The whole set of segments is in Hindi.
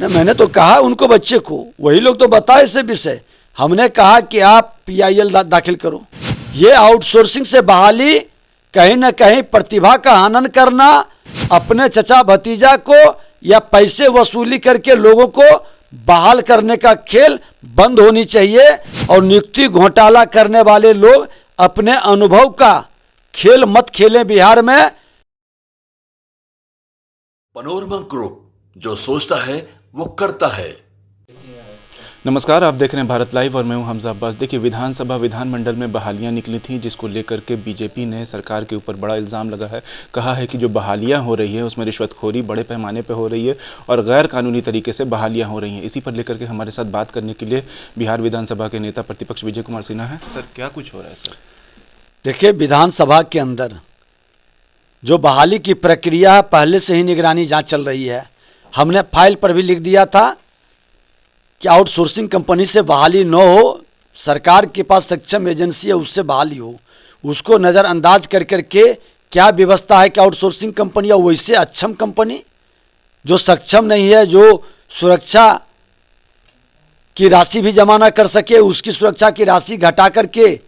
मैंने तो कहा उनको, बच्चे को, वही लोग तो बताए इसे विषय। हमने कहा कि आप PIL दाखिल करो। ये आउटसोर्सिंग से बहाली कहीं ना कहीं प्रतिभा का हनन करना, अपने चचा भतीजा को या पैसे वसूली करके लोगों को बहाल करने का खेल बंद होनी चाहिए। और नियुक्ति घोटाला करने वाले लोग अपने अनुभव का खेल मत खेलें बिहार में। पनोरमा ग्रुप, जो सोचता है वो करता है। नमस्कार, आप देख रहे हैं भारत लाइव और मैं हूं हमजा अब्बास। देखिए, विधानमंडल में बहालियां निकली थी, जिसको लेकर के बीजेपी ने सरकार के ऊपर बड़ा इल्ज़ाम लगा है। कहा है कि जो बहालियां हो रही है उसमें रिश्वतखोरी बड़े पैमाने पर हो रही है और गैर कानूनी तरीके से बहालियां हो रही हैं। इसी पर लेकर के हमारे साथ बात करने के लिए बिहार विधानसभा के नेता प्रतिपक्ष विजय कुमार सिन्हा है। सर, क्या कुछ हो रहा है? सर देखिए, विधानसभा के अंदर जो बहाली की प्रक्रिया पहले से ही निगरानी जांच चल रही है। हमने फाइल पर भी लिख दिया था कि आउटसोर्सिंग कंपनी से बहाली न हो, सरकार के पास सक्षम एजेंसी है उससे बहाली हो। उसको नज़रअंदाज कर करके क्या व्यवस्था है कि आउटसोर्सिंग कंपनी या वैसे अक्षम कंपनी जो सक्षम नहीं है, जो सुरक्षा की राशि भी जमा ना कर सके, उसकी सुरक्षा की राशि घटा करके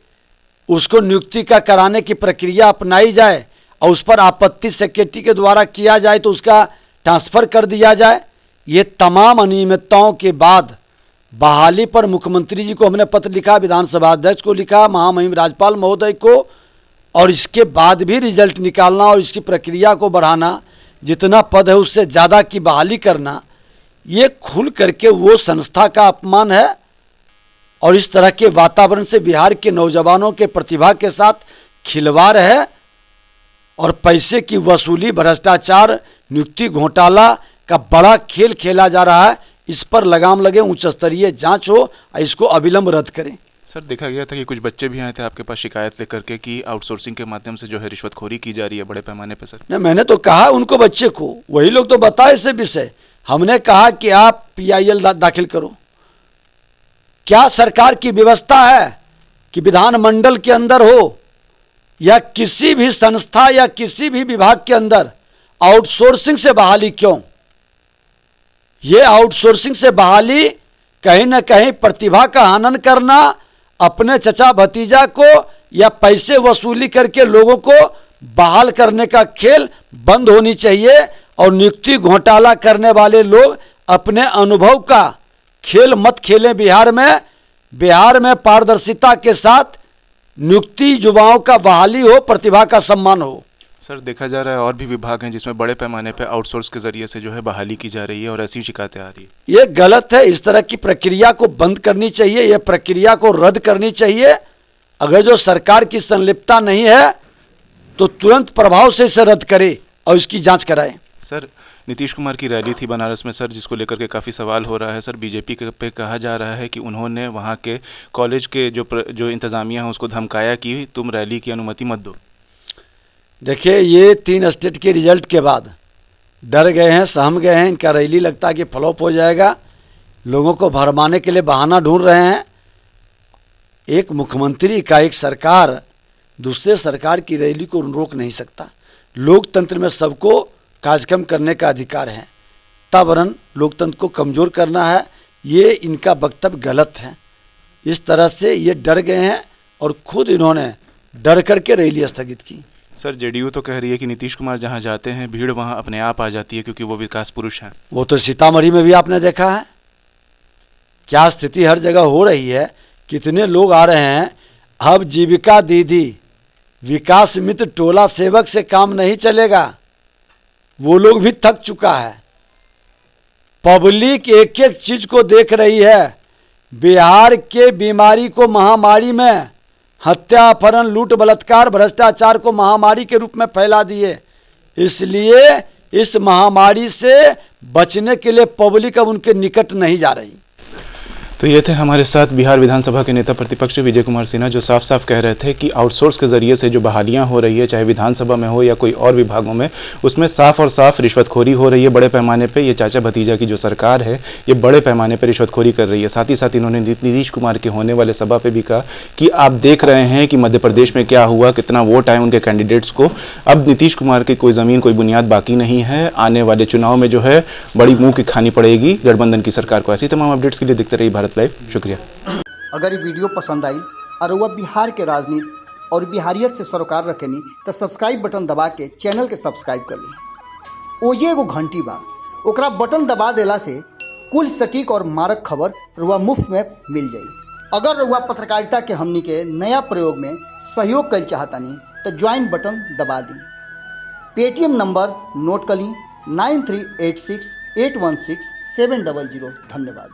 उसको नियुक्ति का कराने की प्रक्रिया अपनाई जाए और उस पर आपत्ति सेक्रेटरी के द्वारा किया जाए तो उसका ट्रांसफ़र कर दिया जाए। ये तमाम अनियमितताओं के बाद बहाली पर मुख्यमंत्री जी को हमने पत्र लिखा, विधानसभा अध्यक्ष को लिखा, महामहिम राज्यपाल महोदय को, और इसके बाद भी रिजल्ट निकालना और इसकी प्रक्रिया को बढ़ाना, जितना पद है उससे ज़्यादा की बहाली करना, ये खुल करके वो संस्था का अपमान है। और इस तरह के वातावरण से बिहार के नौजवानों के प्रतिभा के साथ खिलवाड़ है और पैसे की वसूली, भ्रष्टाचार, नियुक्ति घोटाला का बड़ा खेल खेला जा रहा है। इस पर लगाम लगे, उच्च स्तरीय जांच हो और इसको अविलंब रद्द करें। सर, देखा गया था कि कुछ बच्चे भी आए थे आपके पास शिकायत लेकर के कि आउटसोर्सिंग के माध्यम से जो है रिश्वतखोरी की जा रही है बड़े पैमाने पर। सर, मैंने तो कहा उनको, बच्चे को, वही लोग तो बताए इसे विषय। हमने कहा कि आप PIL दाखिल करो। क्या सरकार की व्यवस्था है कि विधानमंडल के अंदर हो या किसी भी संस्था या किसी भी विभाग के अंदर आउटसोर्सिंग से बहाली क्यों? ये आउटसोर्सिंग से बहाली कहीं ना कहीं प्रतिभा का हनन करना, अपने चचा भतीजा को या पैसे वसूली करके लोगों को बहाल करने का खेल बंद होनी चाहिए। और नियुक्ति घोटाला करने वाले लोग अपने अनुभव का खेल मत खेलें बिहार में। बिहार में पारदर्शिता के साथ नियुक्ति, युवाओं का बहाली हो, प्रतिभा का सम्मान हो। सर, देखा जा रहा है और भी विभाग हैं जिसमें बड़े पैमाने पे आउटसोर्स के जरिए से जो है बहाली की जा रही है और ऐसी शिकायतें आ रही है। ये गलत है। इस तरह की प्रक्रिया को बंद करनी चाहिए, यह प्रक्रिया को रद्द करनी चाहिए। अगर जो सरकार की संलिप्तता नहीं है तो तुरंत प्रभाव से इसे रद्द करे और इसकी जांच कराए। सर, नीतीश कुमार की रैली थी बनारस में सर, जिसको लेकर के काफ़ी सवाल हो रहा है। सर, बीजेपी पे कहा जा रहा है कि उन्होंने वहाँ के कॉलेज के जो इंतज़ामिया हैं उसको धमकाया कि तुम रैली की अनुमति मत दो। देखिए, ये 3 स्टेट के रिजल्ट के बाद डर गए हैं, सहम गए हैं। इनका रैली लगता है कि फ्लॉप हो जाएगा। लोगों को भरमाने के लिए बहाना ढूंढ रहे हैं। एक मुख्यमंत्री का, एक सरकार दूसरे सरकार की रैली को रोक नहीं सकता। लोकतंत्र में सबको कार्यक्रम करने का अधिकार है। तब लोकतंत्र को कमज़ोर करना है, ये इनका वक्तव्य गलत है। इस तरह से ये डर गए हैं और खुद इन्होंने डर करके रैली स्थगित की। सर, जेडीयू तो कह रही है कि नीतीश कुमार जहां जाते हैं भीड़ वहां अपने आप आ जाती है क्योंकि वो विकास पुरुष हैं। वो तो सीतामढ़ी में भी आपने देखा है क्या स्थिति हर जगह हो रही है। कितने लोग आ रहे हैं। अब जीविका दीदी, विकास मित्र, टोला सेवक से काम नहीं चलेगा। वो लोग भी थक चुका है। पब्लिक एक एक चीज को देख रही है। बिहार के बीमारी को महामारी में, हत्या, अपहरण, लूट, बलात्कार, भ्रष्टाचार को महामारी के रूप में फैला दिए। इसलिए इस महामारी से बचने के लिए पब्लिक अब उनके निकट नहीं जा रही। तो ये थे हमारे साथ बिहार विधानसभा के नेता प्रतिपक्ष विजय कुमार सिन्हा, जो साफ साफ कह रहे थे कि आउटसोर्स के जरिए से जो बहालियां हो रही है, चाहे विधानसभा में हो या कोई और विभागों में, उसमें साफ और साफ रिश्वतखोरी हो रही है बड़े पैमाने पे। ये चाचा भतीजा की जो सरकार है ये बड़े पैमाने पे रिश्वतखोरी कर रही है। साथ ही साथ इन्होंने नीतीश कुमार के होने वाले सभा पे भी कहा कि आप देख रहे हैं कि मध्य प्रदेश में क्या हुआ, कितना वोट आए उनके कैंडिडेट्स को। अब नीतीश कुमार की कोई जमीन कोई बुनियाद बाकी नहीं है, आने वाले चुनाव में जो है बड़ी मुंह की खानी पड़ेगी गठबंधन की सरकार को। ऐसी तमाम अपडेट्स के लिए देखते रहिए भारत लाइव। शुक्रिया। अगर ये वीडियो पसंद आई और वह बिहार के राजनीति और बिहारियत से सरोकार रखेनी तो सब्सक्राइब बटन दबा के चैनल के सब्सक्राइब कर ली। ओजे एगो घंटी बा, ओकरा बटन दबा देला से कुल सटीक और मारक खबर रुआ मुफ्त में मिल जाई। अगर रुआ पत्रकारिता के हमनी के नया प्रयोग में सहयोग कर चाहतानी तो ज्वाइन बटन दबा दी। पेटीएम नंबर नोट कर ली 9386816700। धन्यवाद।